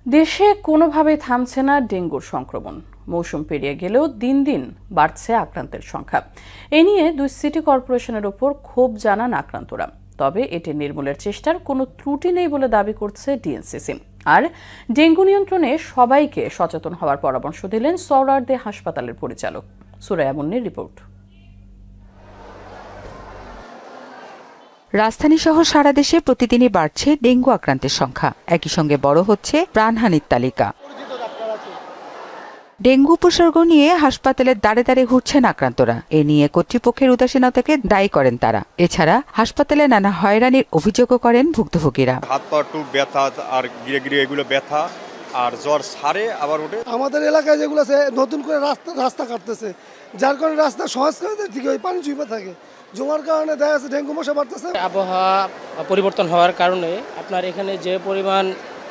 দেশে কোনোভাবেই থামছে না ডেঙ্গুর সংক্রমণ। মৌসুম পেরিয়ে গেলেও দিন দিন বাড়ছে আক্রান্তের সংখ্যা। এ নিয়ে দুই সিটি কর্পোরেশনের ওপর ক্ষোভ জানান আক্রান্তরা। তবে এটি নির্মূলের চেষ্টার কোনো ত্রুটি নেই বলে দাবি করছে ডিএনসিসি। আর ডেঙ্গু নিয়ন্ত্রণে সবাইকে সচেতন হওয়ার পরামর্শ দিলেন সোহরাওয়ার্দী হাসপাতালের পরিচালক। সুরাইয়া মুন্নির রিপোর্ট। রাজধানী সহ সারা দেশে প্রতিদিনই বাড়ছে ডেঙ্গু আক্রান্তের সংখ্যা, একই সঙ্গে বড় হচ্ছে প্রাণহানির তালিকা। ডেঙ্গু উপসর্গ নিয়ে হাসপাতালের দাঁড়ে দাঁড়ে ঘুরছেন আক্রান্তরা। এ নিয়ে কর্তৃপক্ষের উদাসীনতাকে দায়ী করেন তারা। এছাড়া হাসপাতালে নানা হয়রানির অভিযোগও করেন ভুক্তভোগীরা। হাত পা একটু ব্যথা আর গিরে গিরে এগুলো ব্যথা আর জ্বর সারে আবার ওঠে। আমাদের এলাকায় যেগুলো আছে নতুন করে রাস্তা কাটতেছে, যার কারণে রাস্তা সহজ করে ঠিক ওই পানি জমে থাকে, জমার কারণে দেখা যাচ্ছে ডেঙ্গু মশা বাড়তেছে। আবহাওয়া পরিবর্তন হওয়ার কারণে আপনার এখানে যে পরিমাণ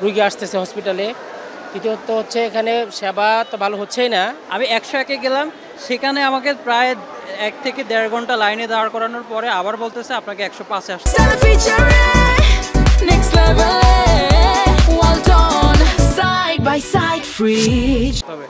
রোগী আসতেছে হসপিটালে, দ্বিতীয়ত হচ্ছে এখানে সেবা তো ভালো হচ্ছেই না। আমি 101-এ গেলাম, সেখানে আমাকে প্রায় 1 থেকে 1.5 ঘন্টা লাইনে দাঁড় করানোর পরে আবার বলতেছে আপনাকে 105-এ আসতে হবে।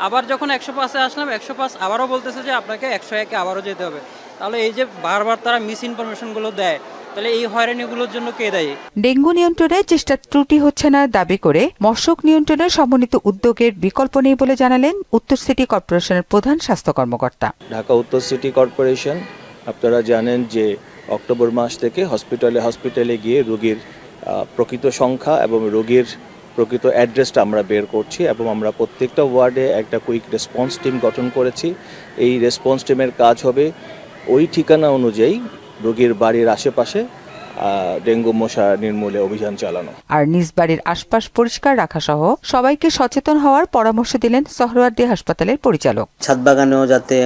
আবার যখন 105-এ আসলাম, 105 আবারও বলতেছে যে আপনাকে 101-এ আবারও যেতে হবে। তাহলে এই যে বারবার তারা মিস ইনফরমেশনগুলো দেয়, তাহলে এই হয়রানিগুলোর জন্য কে দায়ী? ডেঙ্গু নিয়ন্ত্রণে চেষ্টার ত্রুটি হচ্ছে না দাবি করে মশক নিয়ন্ত্রণের সমন্বিত উদ্যোগের বিকল্প নেই বলে জানালেন উত্তর সিটি কর্পোরেশনের প্রধান স্বাস্থ্য কর্মকর্তা। ঢাকা উত্তর সিটি কর্পোরেশন, আপনারা জানেন যে অক্টোবর মাস থেকে হসপিটালে গিয়ে রোগীর প্রকৃত সংখ্যা এবং রোগীর প্রকৃত অ্যাড্রেসটা আমরা বের করছি এবং আমরা প্রত্যেকটা ওয়ার্ডে একটা কুইক রেসপন্স টিম গঠন করেছি। এই রেসপন্স টিমের কাজ হবে ওই ঠিকানা অনুযায়ী রোগীর বাড়ির আশেপাশে ডেঙ্গু মশা নির্মূলে অভিযান চালানো আর নিজ বাড়ির আশপাশ পরিষ্কার রাখা সহ সবাইকে সচেতন হওয়ার পরামর্শ দিলেন সোহরাওয়ার্দী হাসপাতালের পরিচালক। ছাদ বাগানেও যাতে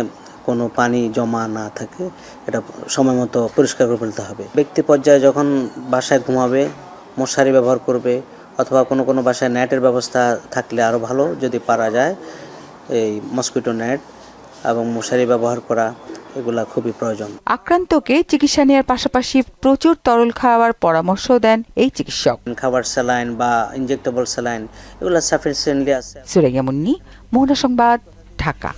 কোনো পানি জমা না থাকে, এটা সময় মতো পরিষ্কার করে ফেলতে হবে। ব্যক্তি পর্যায়ে যখন বাসায় ঘুমাবে মশারি ব্যবহার করবে, অথবা কোনো বাসায় নেটের ব্যবস্থা থাকলে আরও ভালো, যদি পারা যায় এই মসকিটো নেট এবং মশারি ব্যবহার করা, এগুলা খুবই প্রয়োজন। আক্রান্তকে চিকিৎসা নেওয়ার পাশাপাশি প্রচুর তরল খাওয়ার পরামর্শ দেন এই চিকিৎসক। খাবার স্যালাইন বা ইনজেক্টেবল স্যালাইন এগুলো সাফিসিয়েন্টলি আছে। সুরাইয়া মুন্নি, মোহনা সংবাদ, ঢাকা।